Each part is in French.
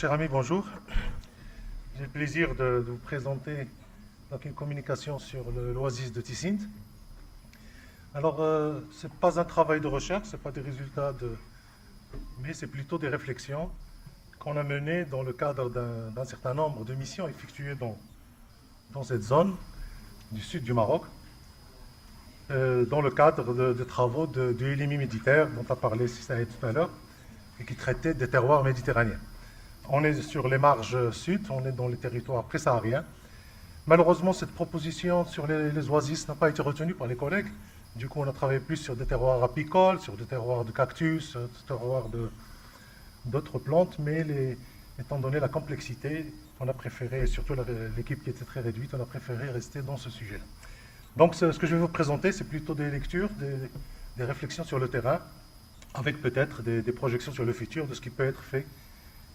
chers amis, bonjour. J'ai le plaisir de vous présenter donc, une communication sur l'oasis de Ticint. Alors, ce n'est pas un travail de recherche, ce n'est pas des résultats mais c'est plutôt des réflexions qu'on a menées dans le cadre d'un certain nombre de missions effectuées dans cette zone du sud du Maroc, dans le cadre de travaux du LMI militaire dont a parlé Saïd tout à l'heure, et qui traitait des terroirs méditerranéens. On est sur les marges sud, on est dans les territoires pré-sahariens. Malheureusement, cette proposition sur les oasis n'a pas été retenue par les collègues. Du coup, on a travaillé plus sur des terroirs apicoles, sur des terroirs de cactus, des terroirs d'autres plantes, mais étant donné la complexité, on a préféré, et surtout l'équipe qui était très réduite, on a préféré rester dans ce sujet-là. Donc, ce que je vais vous présenter, c'est plutôt des lectures, des réflexions sur le terrain, avec peut-être des projections sur le futur de ce qui peut être fait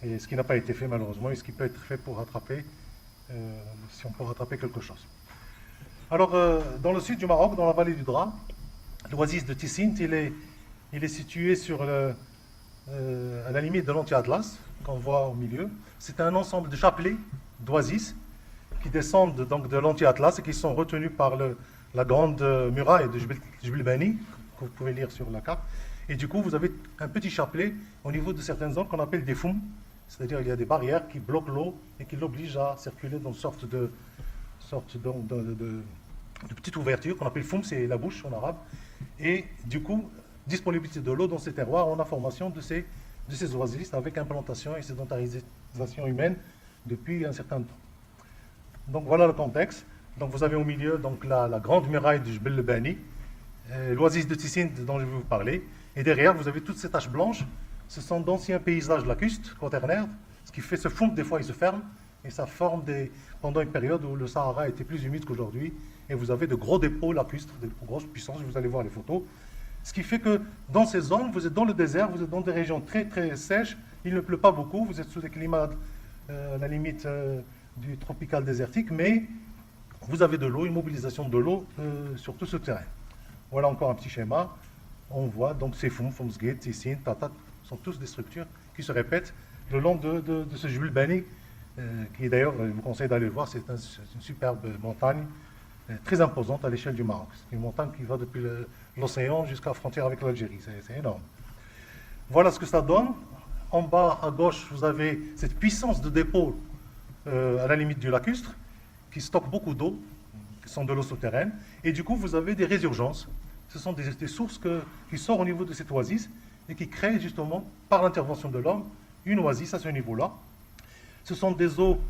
et ce qui n'a pas été fait malheureusement et ce qui peut être fait pour rattraper, si on peut rattraper quelque chose. Alors, dans le sud du Maroc, dans la vallée du Dra, l'oasis de Ticint, il est situé à la limite de l'Anti-Atlas, qu'on voit au milieu. C'est un ensemble de chapelets d'oasis qui descendent donc de l'Anti-Atlas et qui sont retenus par la grande muraille de Jbel Bani, que vous pouvez lire sur la carte. Et du coup, vous avez un petit chapelet au niveau de certaines zones qu'on appelle des foums, c'est-à-dire il y a des barrières qui bloquent l'eau et qui l'obligent à circuler dans une sorte de petite ouverture qu'on appelle foum, c'est la bouche en arabe. Et du coup, disponibilité de l'eau dans ces terroirs, on a formation de ces oasis avec implantation et sédentarisation humaine depuis un certain temps. Donc voilà le contexte. Donc vous avez au milieu donc, la grande muraille de Jbel Bani, l'oasis de Ticint dont je vais vous parler. Et derrière, vous avez toutes ces taches blanches. Ce sont d'anciens paysages lacustres, quaternaires, ce qui fait ce fond, des fois, il se ferme, et ça forme pendant une période où le Sahara était plus humide qu'aujourd'hui, et vous avez de gros dépôts lacustres, de grosses puissances, vous allez voir les photos. Ce qui fait que dans ces zones, vous êtes dans le désert, vous êtes dans des régions très très sèches, il ne pleut pas beaucoup, vous êtes sous des climats à la limite du tropical désertique, mais vous avez de l'eau, une mobilisation de l'eau sur tout ce terrain. Voilà encore un petit schéma. On voit donc ces Foum, Foumsgate, Ticint, Tatat, sont tous des structures qui se répètent le long de ce Jbel Bani, qui d'ailleurs, je vous conseille d'aller le voir, c'est une superbe montagne, très imposante à l'échelle du Maroc. C'est une montagne qui va depuis l'océan jusqu'à la frontière avec l'Algérie, c'est énorme. Voilà ce que ça donne. En bas à gauche, vous avez cette puissance de dépôt à la limite du lacustre, qui stocke beaucoup d'eau, qui sont de l'eau souterraine, et du coup, vous avez des résurgences. Ce sont des sources qui sortent au niveau de cette oasis et qui créent justement, par l'intervention de l'homme, une oasis à ce niveau-là. Ce sont des eaux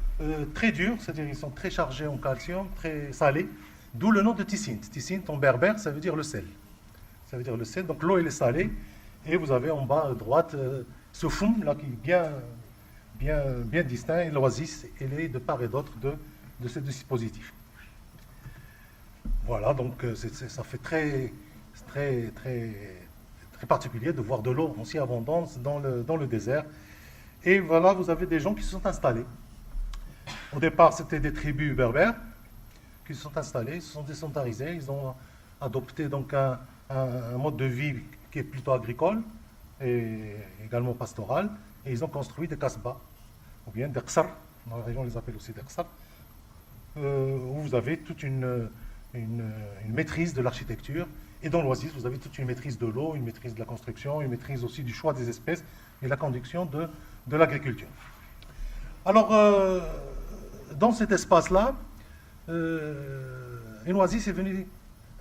très dures, c'est-à-dire qu'ils sont très chargés en calcium, très salés, d'où le nom de Ticint. Ticint en berbère, ça veut dire le sel. Ça veut dire le sel, donc l'eau elle est salée, et vous avez en bas à droite ce foum là qui est bien distinct, et l'oasis elle est de part et d'autre de ces dispositifs. Voilà, donc ça fait très particulier de voir de l'eau en si abondance dans le désert. Et voilà, vous avez des gens qui se sont installés. Au départ, c'était des tribus berbères qui se sont installés, ils se sont décentralisés, ils ont adopté donc un mode de vie qui est plutôt agricole et également pastoral, et ils ont construit des kasbahs, ou bien des qsar, dans la région on les appelle aussi des qsar, où vous avez toute une maîtrise de l'architecture. Et dans l'oasis, vous avez toute une maîtrise de l'eau, une maîtrise de la construction, une maîtrise aussi du choix des espèces et la conduction de l'agriculture. Alors, dans cet espace-là, une oasis est venue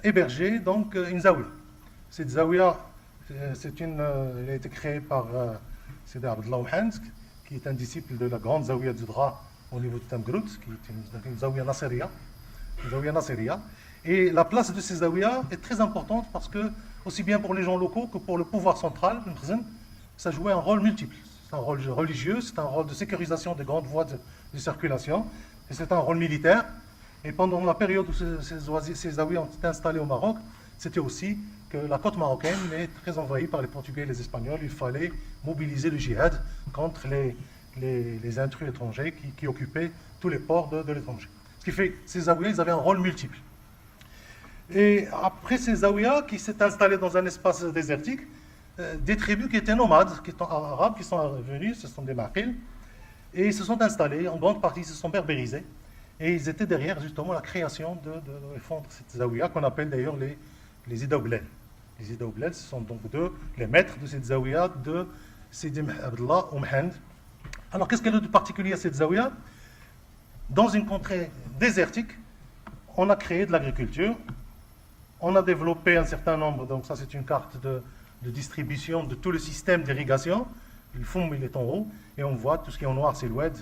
héberger donc une zaouia. Cette zaouia, elle a été créée par Sidi Abdellah Ouhansk, qui est un disciple de la grande zaouia du Dra au niveau de Tamgrout, qui est une zaouia nasseria. Et la place de ces zaouïas est très importante parce que, aussi bien pour les gens locaux que pour le pouvoir central, ça jouait un rôle multiple. C'est un rôle religieux, c'est un rôle de sécurisation des grandes voies de circulation, et c'est un rôle militaire. Et pendant la période où ces zaouïas ont été installés au Maroc, c'était aussi que la côte marocaine est très envahie par les Portugais et les Espagnols. Il fallait mobiliser le djihad contre les intrus étrangers qui occupaient tous les ports de l'étranger. Ce qui fait que ces zaouïas, ils avaient un rôle multiple. Et après ces zaouïas qui s'étaient installés dans un espace désertique, des tribus qui étaient nomades, qui étaient arabes, qui sont venus, ce sont des maqils, et ils se sont installés, en grande partie ils se sont berbérisés, et ils étaient derrière justement la création de fondre cette zawiya qu'on appelle d'ailleurs les Idaoublel. Les Idaoublel, ce sont donc les maîtres de cette zawiya de Sidi Abdallah Oumhend. Alors qu'est-ce qu'elle a de particulier à cette zawiya? Dans une contrée désertique, on a créé de l'agriculture, on a développé un certain nombre, donc ça c'est une carte de distribution de tout le système d'irrigation. Le fond il est en haut, et on voit tout ce qui est en noir, c'est l'oued,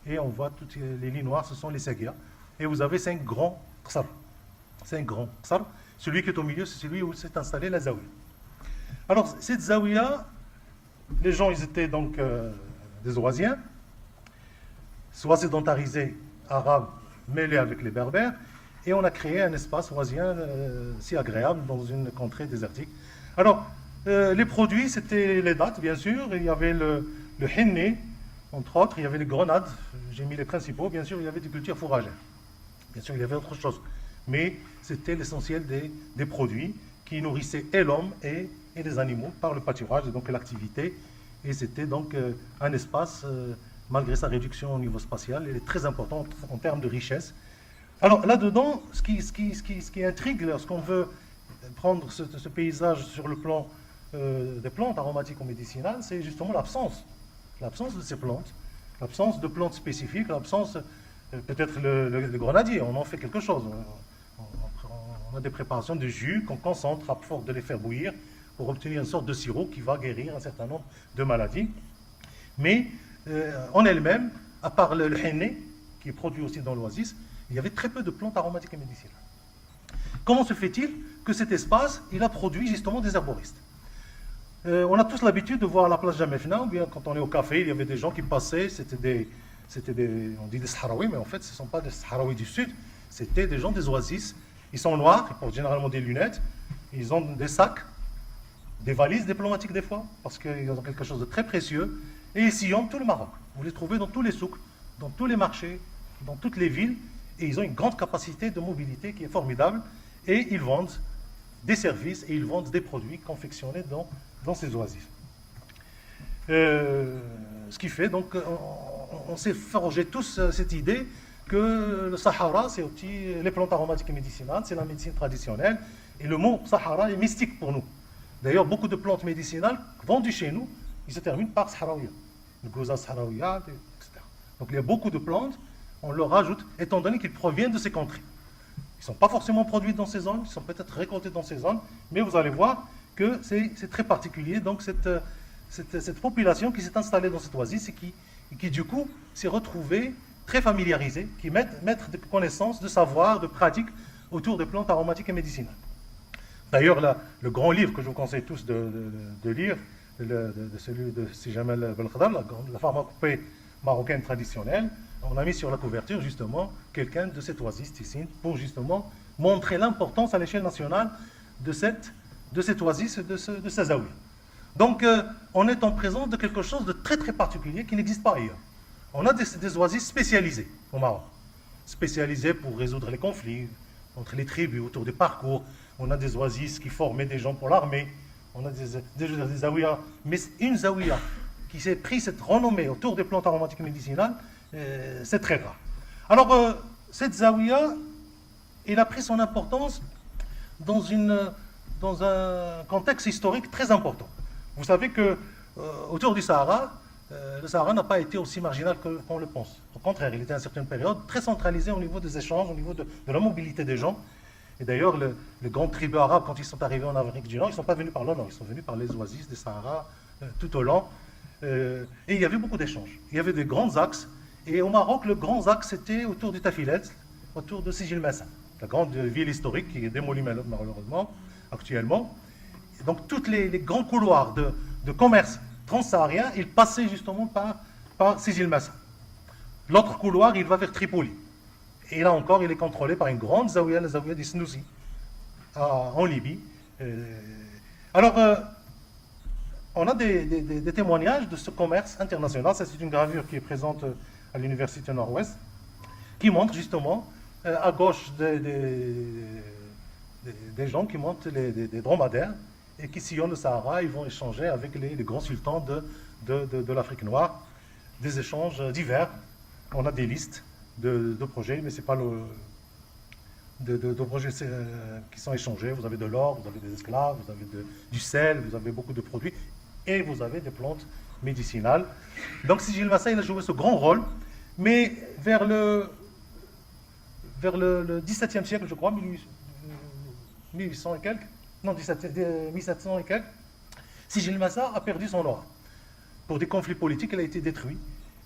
et on voit toutes les lignes noires, ce sont les Seguia. Et vous avez 5 grands qsar. 5 grands qsar. Celui qui est au milieu, c'est celui où s'est installée la zawiya. Alors, cette zawiya, les gens, ils étaient donc des Oasiens, soit sédentarisés, arabes, mêlés avec les berbères, et on a créé un espace oasien si agréable dans une contrée désertique. Alors, les produits, c'était les dattes, bien sûr, il y avait le henné, entre autres, il y avait les grenades, j'ai mis les principaux, bien sûr, il y avait des cultures fourragères. Bien sûr, il y avait autre chose. Mais c'était l'essentiel des produits qui nourrissaient et l'homme et les animaux par le pâturage, et donc l'activité. Et c'était donc un espace, malgré sa réduction au niveau spatial, il est très important en termes de richesse. Alors là-dedans, ce qui intrigue lorsqu'on veut prendre ce paysage sur le plan des plantes aromatiques ou médicinales, c'est justement l'absence de ces plantes, l'absence de plantes spécifiques, l'absence, peut-être le grenadier, on en fait quelque chose. On a des préparations de jus qu'on concentre à force de les faire bouillir pour obtenir une sorte de sirop qui va guérir un certain nombre de maladies. Mais en elle-même, à part le henné, qui est produit aussi dans l'oasis, il y avait très peu de plantes aromatiques et médicinales. Comment se fait-il que cet espace, il a produit justement des herboristes? On a tous l'habitude de voir à la place Jamefna, ou bien quand on est au café, il y avait des gens qui passaient, on dit des Sahraouis, mais en fait ce ne sont pas des Sahraouis du Sud, c'était des gens des oasis. Ils sont noirs, ils portent généralement des lunettes, ils ont des sacs, des valises diplomatiques des fois, parce qu'ils ont quelque chose de très précieux, et ils sillonnent tout le Maroc. Vous les trouvez dans tous les souks, dans tous les marchés, dans toutes les villes, et ils ont une grande capacité de mobilité qui est formidable, et ils vendent des services et ils vendent des produits confectionnés dans ces oasis. Ce qui fait, donc, on s'est forgé tous cette idée que le Sahara, c'est aussi les plantes aromatiques et médicinales, c'est la médecine traditionnelle, et le mot Sahara est mystique pour nous. D'ailleurs, beaucoup de plantes médicinales vendues chez nous, ils se terminent par Sahraouia, le Gouza Sahraouia, etc. Donc il y a beaucoup de plantes, on leur rajoute, étant donné qu'ils proviennent de ces contrées. Ils ne sont pas forcément produits dans ces zones, ils sont peut-être récoltés dans ces zones, mais vous allez voir que c'est très particulier. Donc cette population qui s'est installée dans cette oasis et qui du coup s'est retrouvée très familiarisée, qui mettent de connaissances, de savoir, de pratiques autour des plantes aromatiques et médicinales. D'ailleurs, le grand livre que je vous conseille tous de lire, celui de Sijamal Belkhadar, la pharmacopée marocaine traditionnelle, on a mis sur la couverture justement quelqu'un de cette oasis Tissine pour justement montrer l'importance à l'échelle nationale de cette oasis, de ce zawiya. Donc on est en présence de quelque chose de très très particulier qui n'existe pas ailleurs. On a des oasis spécialisées au Maroc, spécialisées pour résoudre les conflits entre les tribus, autour des parcours. On a des oasis qui formaient des gens pour l'armée, on a des zawiyas, mais une zawiya qui s'est pris cette renommée autour des plantes aromatiques médicinales, c'est très rare. Alors, cette zawiya, il a pris son importance dans un contexte historique très important. Vous savez que autour du Sahara, le Sahara n'a pas été aussi marginal qu'on le pense. Au contraire, il était à une certaine période très centralisé au niveau des échanges, au niveau de la mobilité des gens. Et d'ailleurs, les grandes tribus arabes, quand ils sont arrivés en Afrique du Nord, ils ne sont pas venus par le Nord, ils sont venus par les oasis des Sahara tout au long. Et il y avait beaucoup d'échanges. Il y avait des grands axes. Et au Maroc, le grand axe, c'était autour du Tafilet, autour de Sijil Massa, la grande ville historique qui est démolie malheureusement actuellement. Et donc, tous les grands couloirs de commerce transsaharien, ils passaient justement par Sijil Massa. L'autre couloir, il va vers Tripoli. Et là encore, il est contrôlé par une grande zawiya, la zawiya d'Isnoussi, en Libye. Alors, on a des témoignages de ce commerce international. Ça, c'est une gravure qui est présente à l'Université Nord-Ouest, qui montre justement, à gauche, des gens qui montent des dromadaires et qui sillonnent le Sahara. Ils vont échanger avec les grands sultans de l'Afrique noire. des échanges divers. On a des listes de projets, mais c'est pas de projets qui sont échangés. Vous avez de l'or, vous avez des esclaves, vous avez du sel, vous avez beaucoup de produits, et vous avez des plantes médicinales. Donc Sijil Massa, il a joué ce grand rôle, mais vers le XVIIe siècle, je crois, 1800 et quelques, non, 1700 et quelques, Sijil Massa a perdu son aura. Pour des conflits politiques, il a été détruit.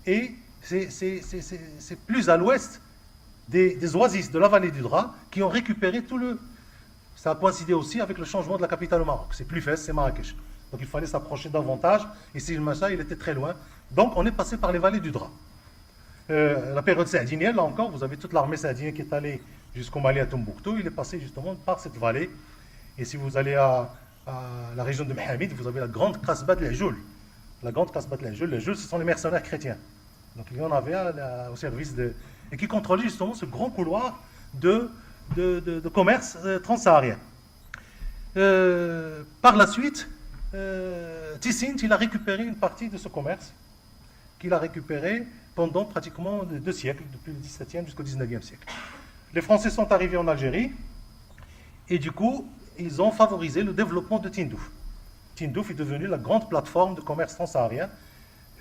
Et c'est plus à l'ouest des oasis de la vallée du Dra qui ont récupéré tout le... Ça a coïncidé aussi avec le changement de la capitale au Maroc. C'est plus fest, c'est Marrakech. Donc il fallait s'approcher davantage. Et Sijil Massa, il était très loin. Donc on est passé par les vallées du Dra. La période saadinienne, là encore, vous avez toute l'armée saadinienne qui est allée jusqu'au Mali à Tombouctou. Il est passé justement par cette vallée. Et si vous allez à la région de Mohammed, vous avez la grande Kasbah de l'Ajoul. La grande Kasbah de l'Ajoul. Les Jouls, ce sont les mercenaires chrétiens. Donc il y en avait au service de... Et qui contrôlait justement ce grand couloir de commerce transsaharien. Par la suite, Tissint, il a récupéré une partie de ce commerce qu'il a récupéré pendant pratiquement 2 siècles, depuis le XVIIe jusqu'au XIXe siècle. Les Français sont arrivés en Algérie et du coup, ils ont favorisé le développement de Tindouf. Tindouf est devenu la grande plateforme de commerce transsaharien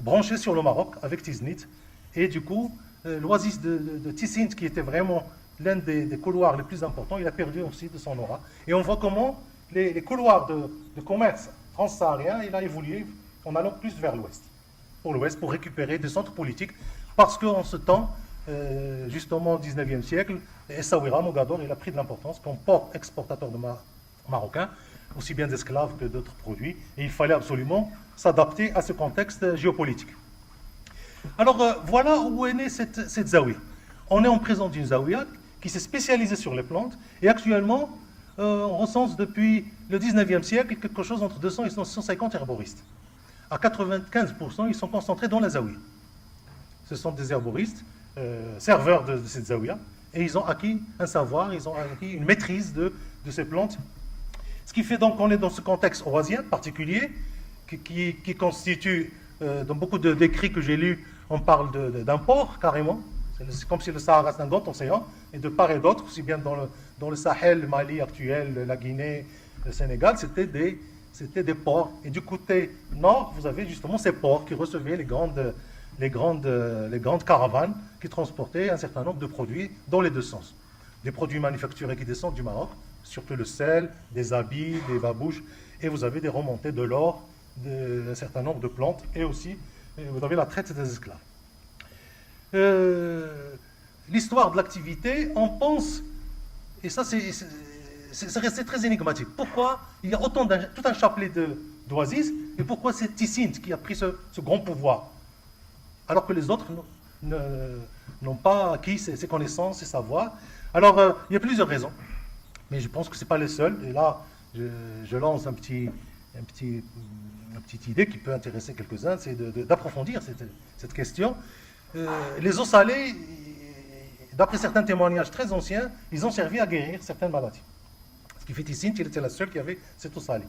branchée sur le Maroc avec Tiznit. Et du coup, l'oasis de Tissint, qui était vraiment l'un des couloirs les plus importants, il a perdu aussi de son aura. Et on voit comment les couloirs de commerce transsaharien, il a évolué en allant plus vers l'ouest. Pour l'ouest, pour récupérer des centres politiques, parce qu'en ce temps, justement au XIXe siècle, Essaouira, Mogador, il a pris de l'importance comme port exportateur de marocain, aussi bien d'esclaves que d'autres produits, et il fallait absolument s'adapter à ce contexte géopolitique. Alors voilà où est née cette zaouia. On est en présence d'une zaouia qui s'est spécialisée sur les plantes, et actuellement, on recense depuis le 19e siècle quelque chose entre 200 et 150 herboristes. À 95%, ils sont concentrés dans la zaouia. Ce sont des herboristes, serveurs de cette zaouia, et ils ont acquis un savoir, ils ont acquis une maîtrise de ces plantes. Ce qui fait donc qu'on est dans ce contexte oasien particulier, qui constitue, dans beaucoup d'écrits que j'ai lus, on parle d'un port carrément. C'est comme si le Sahara c'est un grand océan, et de part et d'autre, aussi bien dans le Sahel, le Mali actuel, la Guinée, le Sénégal, c'était des ports. Et du côté nord, vous avez justement ces ports qui recevaient les grandes caravanes qui transportaient un certain nombre de produits dans les deux sens. Des produits manufacturés qui descendent du Maroc, surtout le sel, des habits, des babouches, et vous avez des remontées de l'or, d'un certain nombre de plantes, et aussi vous avez la traite des esclaves. L'histoire de l'activité, on pense, et ça c'est resté très énigmatique. Pourquoi il y a tout un chapelet d'oasis, et pourquoi c'est Tissint qui a pris ce grand pouvoir, alors que les autres n'ont pas acquis ces connaissances, ces savoirs. Alors, il y a plusieurs raisons, mais je pense que ce n'est pas les seules. Et là, je lance une petite idée qui peut intéresser quelques-uns, c'est d'approfondir cette question. Les eaux salées, d'après certains témoignages très anciens, ils ont servi à guérir certaines maladies. Ce qui fait Tissint, il était la seule qui avait cette eau salée.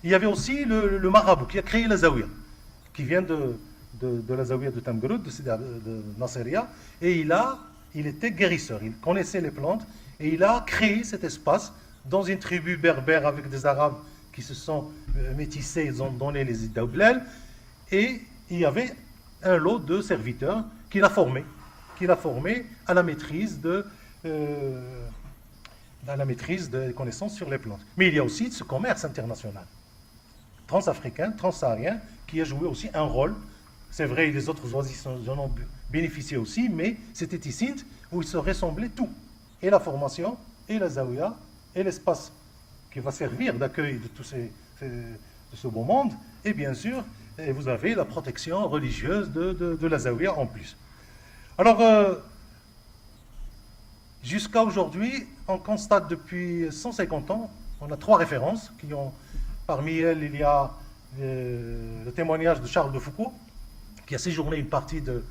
Il y avait aussi le marabout qui a créé la zaouia, qui vient de la zaouia de Tamgroud, de Nasseria, et il était guérisseur, il connaissait les plantes, et il a créé cet espace dans une tribu berbère avec des Arabes qui se sont métissés, ils ont donné les Idaoublel, et il y avait un lot de serviteurs qu'il a formés à la maîtrise des connaissances sur les plantes. Mais il y a aussi ce commerce international, transafricain, transsaharien, qui a joué aussi un rôle. C'est vrai, les autres oasis en ont bénéficié aussi, mais c'était Tissint où il se ressemblait tout. Et la formation, et la zaouia, et l'espace qui va servir d'accueil de ce beau monde, et bien sûr, vous avez la protection religieuse de la zaouia en plus. Alors, jusqu'à aujourd'hui, on constate depuis 150 ans, on a 3 références, parmi elles, il y a le témoignage de Charles de Foucault, qui a séjourné une partie de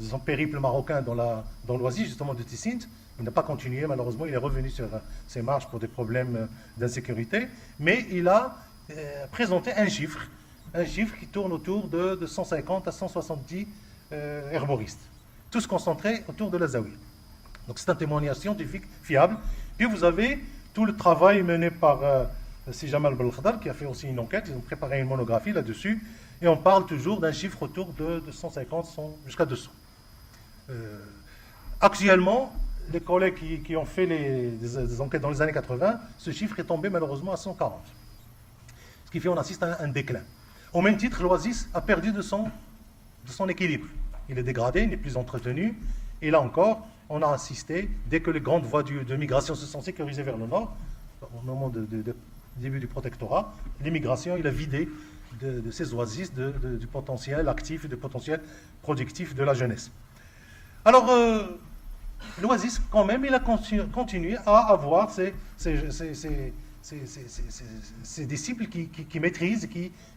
son périple marocain dans l'oasis, justement, de Tissint. Il n'a pas continué, malheureusement, il est revenu sur ses marches pour des problèmes d'insécurité, mais il a présenté un chiffre qui tourne autour de 150 à 170 herboristes, tous concentrés autour de la Zawiya. Donc c'est un témoignage scientifique fiable. Puis vous avez tout le travail mené par Si Jamal Belkhdar, qui a fait aussi une enquête, ils ont préparé une monographie là-dessus, et on parle toujours d'un chiffre autour de 150 jusqu'à 200. Actuellement, les collègues qui ont fait des enquêtes dans les années 80, ce chiffre est tombé malheureusement à 140. Ce qui fait qu'on assiste à un déclin. Au même titre, l'Oasis a perdu de son équilibre. Il est dégradé, il n'est plus entretenu, et là encore, on a assisté, dès que les grandes voies de migration se sont sécurisées vers le nord, au moment du début du protectorat, l'immigration, il a vidé de ces oasis du potentiel actif et du potentiel productif de la jeunesse. Alors, l'Oasis, quand même, il a continué à avoir ses disciples qui maîtrisent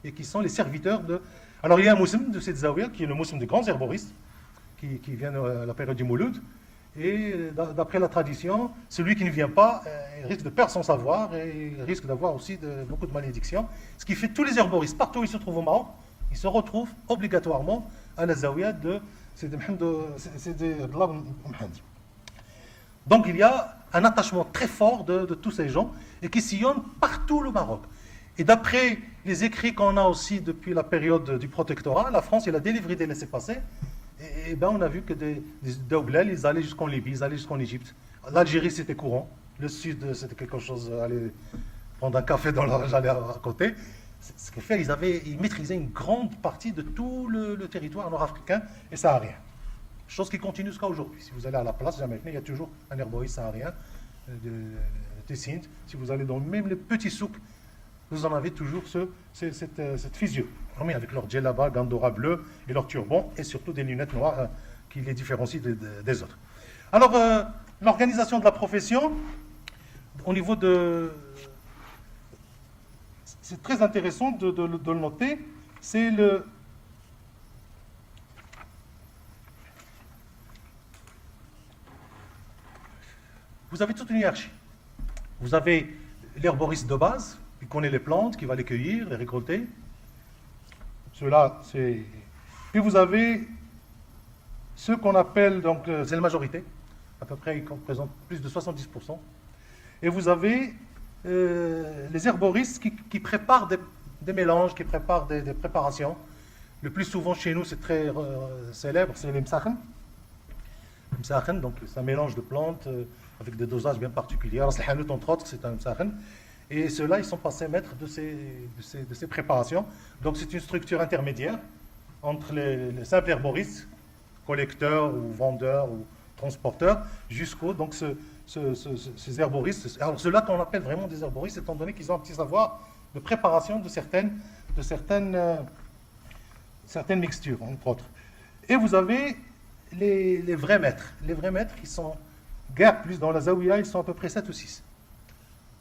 et qui sont les serviteurs de... Alors, il y a un moussim de cette Zawiya, qui est le moussim des grands herboristes, qui vient à la période du Mouloud. Et d'après la tradition, celui qui ne vient pas risque de perdre son savoir et il risque d'avoir aussi beaucoup de malédictions. Ce qui fait que tous les herboristes, partout où ils se trouvent au Maroc, ils se retrouvent obligatoirement à la Zawiya de Sidi Abdallah Mohamed. Donc il y a un attachement très fort de tous ces gens et qui sillonnent partout le Maroc. Et d'après les écrits qu'on a aussi depuis la période du protectorat, la France, elle a délivré des laissez-passer. Et ben on a vu que des Daoublel, ils allaient jusqu'en Libye, ils allaient jusqu'en Égypte. L'Algérie, c'était courant. Le Sud, c'était quelque chose, aller prendre un café dans j'allais à côté. Ce qui fait ils maîtrisaient une grande partie de tout le territoire nord-africain et saharien. Chose qui continue jusqu'à aujourd'hui. Si vous allez à la place jamaïcaine, il y a toujours un herboriste saharien de Tessint. Si vous allez dans même les petits souks, vous en avez toujours cette physio. Avec leur djellaba, gandora bleu et leur turban, et surtout des lunettes noires qui les différencient des autres. Alors, l'organisation de la profession, au niveau de... C'est très intéressant de le noter, c'est le... Vous avez toute une hiérarchie. Vous avez l'herboriste de base, qui connaît les plantes, qui va les cueillir, les récolter. Cela, c'est... Puis vous avez ceux qu'on appelle, donc c'est la majorité, à peu près ils représentent plus de 70%. Et vous avez les herboristes qui préparent des mélanges, qui préparent des préparations. Le plus souvent chez nous, c'est très célèbre, c'est les msakhen. Msakhen, donc c'est un mélange de plantes avec des dosages bien particuliers. Alors, le hanout, entre autres, c'est un msakhen. Et ceux-là, ils sont passés maîtres de ces préparations. Donc c'est une structure intermédiaire entre les simples herboristes, collecteurs ou vendeurs ou transporteurs, jusqu'aux donc ces herboristes. Alors ceux-là qu'on appelle vraiment des herboristes, étant donné qu'ils ont un petit savoir de préparation de certaines mixtures, entre autres. Et vous avez les vrais maîtres. Les vrais maîtres, ils sont guère plus dans la Zawiya, ils sont à peu près 7 ou 6.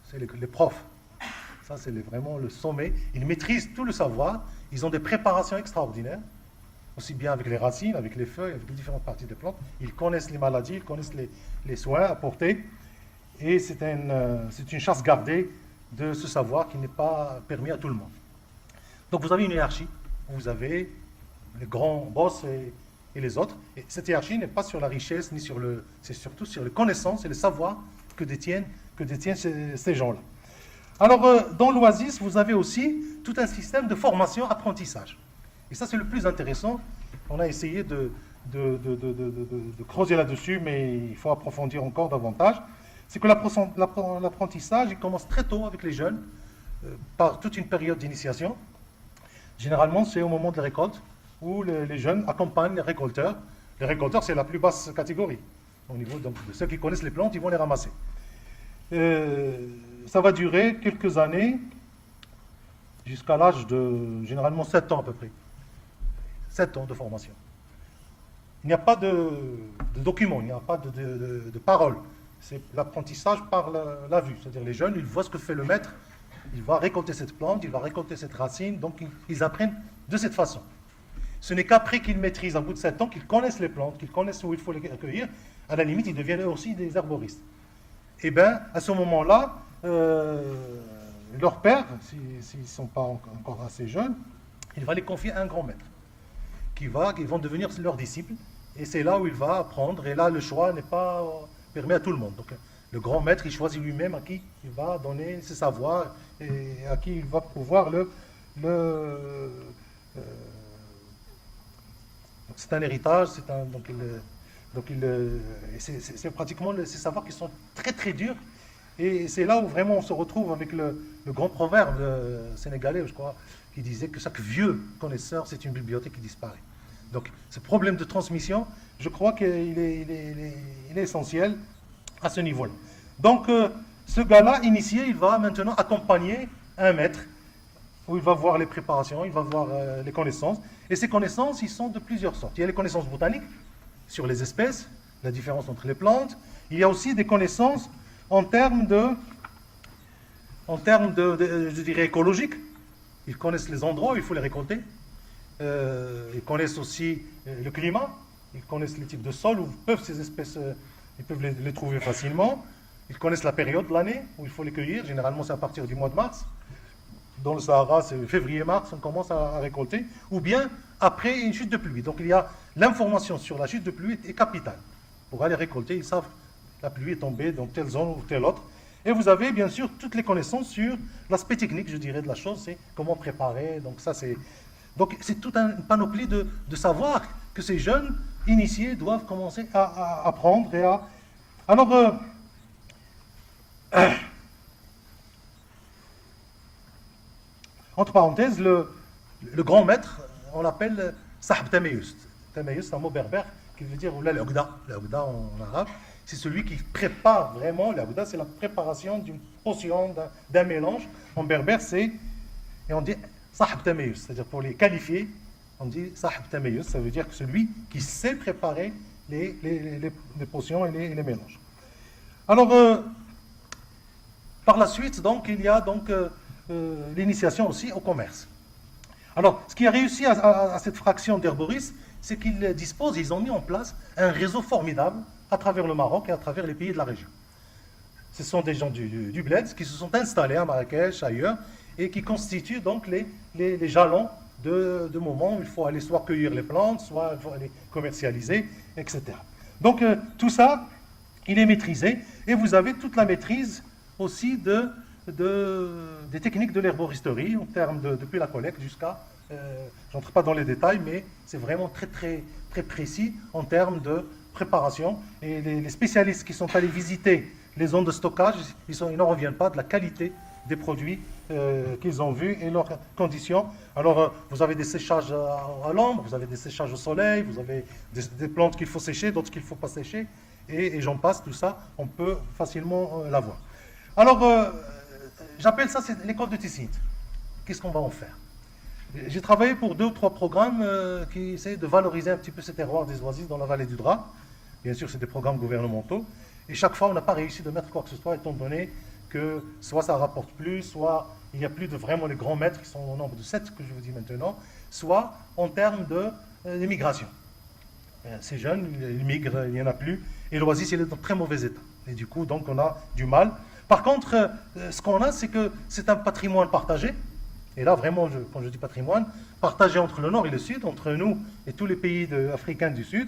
C'est les profs. Ça, c'est vraiment le sommet. Ils maîtrisent tout le savoir. Ils ont des préparations extraordinaires, aussi bien avec les racines, avec les feuilles, avec les différentes parties des plantes. Ils connaissent les maladies, ils connaissent les soins apportés. Et c'est une chasse gardée de ce savoir qui n'est pas permis à tout le monde. Donc vous avez une hiérarchie. Vous avez les grands boss et les autres. Et cette hiérarchie n'est pas sur la richesse, ni sur c'est surtout sur les connaissances et les savoirs que détiennent ces gens-là. Alors, dans l'Oasis, vous avez aussi tout un système de formation-apprentissage. Et ça, c'est le plus intéressant. On a essayé de creuser là-dessus, mais il faut approfondir encore davantage. C'est que l'apprentissage, il commence très tôt avec les jeunes, par toute une période d'initiation. Généralement, c'est au moment de la récolte, où les jeunes accompagnent les récolteurs. Les récolteurs, c'est la plus basse catégorie. Au niveau donc, de ceux qui connaissent les plantes, ils vont les ramasser. Ça va durer quelques années, jusqu'à l'âge de, généralement, 7 ans à peu près. 7 ans de formation. Il n'y a pas de document, il n'y a pas de parole. C'est l'apprentissage par la vue. C'est-à-dire les jeunes, ils voient ce que fait le maître, il va récolter cette plante, il va récolter cette racine, donc ils apprennent de cette façon. Ce n'est qu'après qu'ils maîtrisent, à bout de 7 ans, qu'ils connaissent les plantes, qu'ils connaissent où il faut les accueillir, à la limite, ils deviennent eux aussi des herboristes. Et bien, à ce moment-là, leur père, s'ils ne sont pas encore assez jeunes, il va les confier à un grand maître. qui vont devenir leurs disciples. Et c'est là où il va apprendre. Et là, le choix n'est pas permis à tout le monde. Donc, le grand maître, il choisit lui-même à qui il va donner ses savoirs et à qui il va pouvoir c'est un héritage, c'est pratiquement ces savoirs qui sont très très durs. Et c'est là où vraiment on se retrouve avec le grand proverbe sénégalais, je crois, qui disait que chaque vieux connaisseur, c'est une bibliothèque qui disparaît. Donc ce problème de transmission, je crois qu'il est essentiel à ce niveau-là. Donc ce gars-là, initié, il va maintenant accompagner un maître, où il va voir les préparations, il va voir les connaissances. Et ces connaissances, ils sont de plusieurs sortes. Il y a les connaissances botaniques, sur les espèces, la différence entre les plantes. Il y a aussi des connaissances en termes je dirais, écologiques. Ils connaissent les endroits où il faut les récolter. Ils connaissent aussi le climat. Ils connaissent les types de sols où peuvent ces espèces, ils peuvent les trouver facilement. Ils connaissent la période de l'année où il faut les cueillir. Généralement, c'est à partir du mois de mars. Dans le Sahara, c'est février-mars, on commence à récolter. Ou bien après une chute de pluie. Donc il y a l'information sur la chute de pluie est capitale. Pour aller récolter, ils savent la pluie est tombée dans telle zone ou telle autre. Et vous avez bien sûr toutes les connaissances sur l'aspect technique, je dirais, de la chose, c'est comment préparer. Donc c'est toute une panoplie de savoirs que ces jeunes initiés doivent commencer à apprendre et à. Alors, entre parenthèses, le grand maître, on l'appelle Sahb Tamayus. Tamayus, c'est un mot berbère qui veut dire l'Aghda. L'Aghda en arabe, c'est celui qui prépare vraiment. L'Aghda, c'est la préparation d'une potion, d'un mélange. En berbère, et on dit Sahb Tamayus, c'est-à-dire pour les qualifier, on dit Sahb Tamayus, ça veut dire que celui qui sait préparer les potions et les mélanges. Alors, par la suite, donc, il y a donc l'initiation aussi au commerce. Alors, ce qui a réussi à cette fraction d'herboristes, c'est ils ont mis en place un réseau formidable à travers le Maroc et à travers les pays de la région. Ce sont des gens du bled qui se sont installés à Marrakech, ailleurs, et qui constituent donc les jalons de moments où il faut aller soit cueillir les plantes, soit il faut aller commercialiser, etc. Donc, tout ça, il est maîtrisé, et vous avez toute la maîtrise aussi des techniques de l'herboristerie en termes depuis la collecte jusqu'à, je n'entre pas dans les détails, mais c'est vraiment très très très précis en termes de préparation. Et les spécialistes qui sont allés visiter les zones de stockage, ils n'en reviennent pas de la qualité des produits qu'ils ont vus et leurs conditions. Alors vous avez des séchages à l'ombre, vous avez des séchages au soleil, vous avez des plantes qu'il faut sécher, d'autres qu'il ne faut pas sécher, et j'en passe, tout ça, on peut facilement l'avoir. Alors, j'appelle ça l'école de Tessine. Qu'est-ce qu'on va en faire? J'ai travaillé pour 2 ou 3 programmes qui essaient de valoriser un petit peu ces terroirs des oasis dans la vallée du Drap. Bien sûr, c'est des programmes gouvernementaux. Et chaque fois, on n'a pas réussi de mettre quoi que ce soit, étant donné que soit ça rapporte plus, soit il n'y a plus de vraiment les grands maîtres qui sont au nombre de 7 que je vous dis maintenant, soit en termes d'immigration. Ces jeunes, ils migrent, il n'y en a plus. Et l'oasis, il est dans très mauvais état. Et du coup, donc, on a du mal. Par contre, ce qu'on a, c'est que c'est un patrimoine partagé. Et là, vraiment, quand je dis patrimoine, partagé entre le Nord et le Sud, entre nous et tous les pays africains du Sud.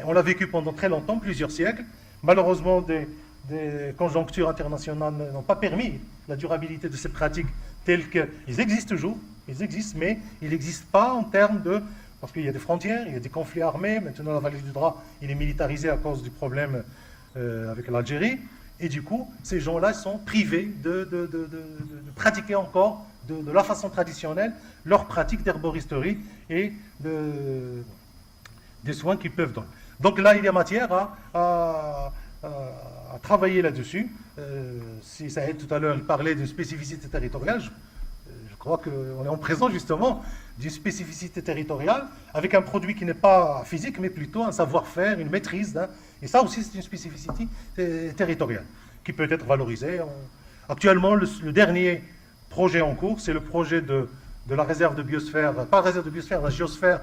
On l'a vécu pendant très longtemps, plusieurs siècles. Malheureusement, des conjonctures internationales n'ont pas permis la durabilité de ces pratiques telles qu'ils existent toujours. Ils existent, mais ils n'existent pas en termes de... Parce qu'il y a des frontières, il y a des conflits armés. Maintenant, la vallée du Drap, il est militarisé à cause du problème avec l'Algérie. Et du coup, ces gens-là sont privés de pratiquer encore de la façon traditionnelle leur pratique d'herboristerie et des soins qu'ils peuvent donner. Donc là, il y a matière à travailler là-dessus. Si ça aide tout à l'heure, il parlait d'une spécificité territoriale. Je crois qu'on est en présence justement d'une spécificité territoriale avec un produit qui n'est pas physique, mais plutôt un savoir-faire, une maîtrise. Et ça aussi, c'est une spécificité territoriale qui peut être valorisée. Actuellement, le dernier projet en cours, c'est le projet de la réserve de biosphère, pas la réserve de biosphère, la géosphère,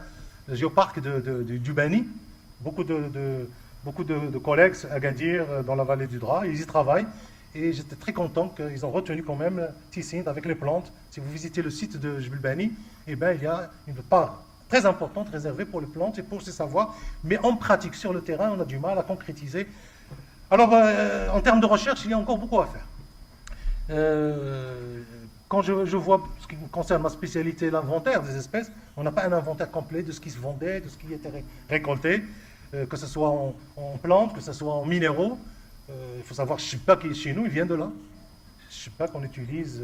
le géoparc du Bani. Beaucoup de collègues à Agadir, dans la vallée du Drap, ils y travaillent. Et j'étais très content qu'ils ont retenu quand même Tessine avec les plantes. Si vous visitez le site de Jbel Bani, eh ben, il y a une part très importante réservée pour les plantes et pour ces savoirs, mais en pratique, sur le terrain, on a du mal à concrétiser. Alors, en termes de recherche, il y a encore beaucoup à faire. Quand je vois ce qui concerne ma spécialité, l'inventaire des espèces, on n'a pas un inventaire complet de ce qui se vendait, de ce qui était récolté, que ce soit en plantes, que ce soit en minéraux. Il faut savoir que Chippa qui est chez nous, il vient de là. Chippa qu'on utilise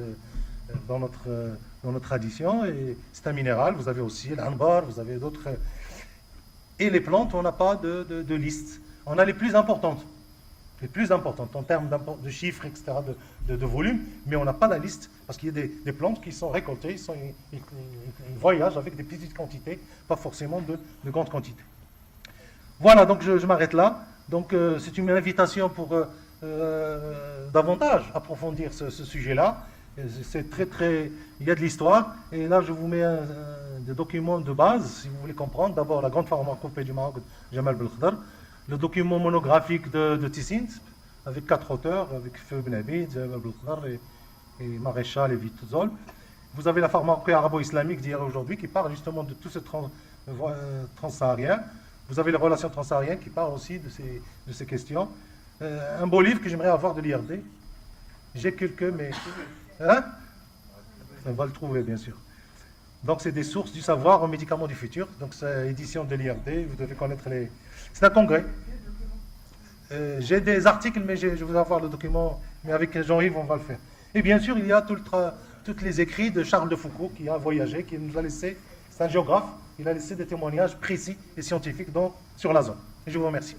dans notre tradition, et c'est un minéral. Vous avez aussi l'ambar, vous avez d'autres. Et les plantes, on n'a pas de liste. On a les plus importantes en termes de chiffres, etc., de volume, mais on n'a pas la liste, parce qu'il y a des plantes qui sont récoltées, ils voyagent avec des petites quantités, pas forcément de grandes quantités. Voilà, donc je m'arrête là. Donc c'est une invitation pour davantage approfondir ce sujet-là. C'est très, il y a de l'histoire, et là je vous mets des documents de base, si vous voulez comprendre. D'abord la grande pharmacopée du Maroc, Jamal Belkhdar, le document monographique de Tissint, avec 4 auteurs, avec Feu Ben Abid, Jamal Belkhdar et Maréchal et Vitzol. Vous avez la pharmacopée arabo-islamique d'hier aujourd'hui, qui parle justement de tout ce transsaharien. Vous avez les relations transsahariennes qui parlent aussi de ces questions. Un beau livre que j'aimerais avoir de l'IRD. J'ai quelques, mais... Hein? On va le trouver, bien sûr. Donc, c'est des sources du savoir aux médicaments du futur. Donc, c'est édition de l'IRD. Vous devez connaître les... C'est un congrès. J'ai des articles, mais je vais avoir le document. Mais avec Jean-Yves, on va le faire. Et bien sûr, il y a tous les écrits de Charles de Foucault, qui a voyagé, qui nous a laissé... C'est un géographe. Il a laissé des témoignages précis et scientifiques sur la zone. Et je vous remercie.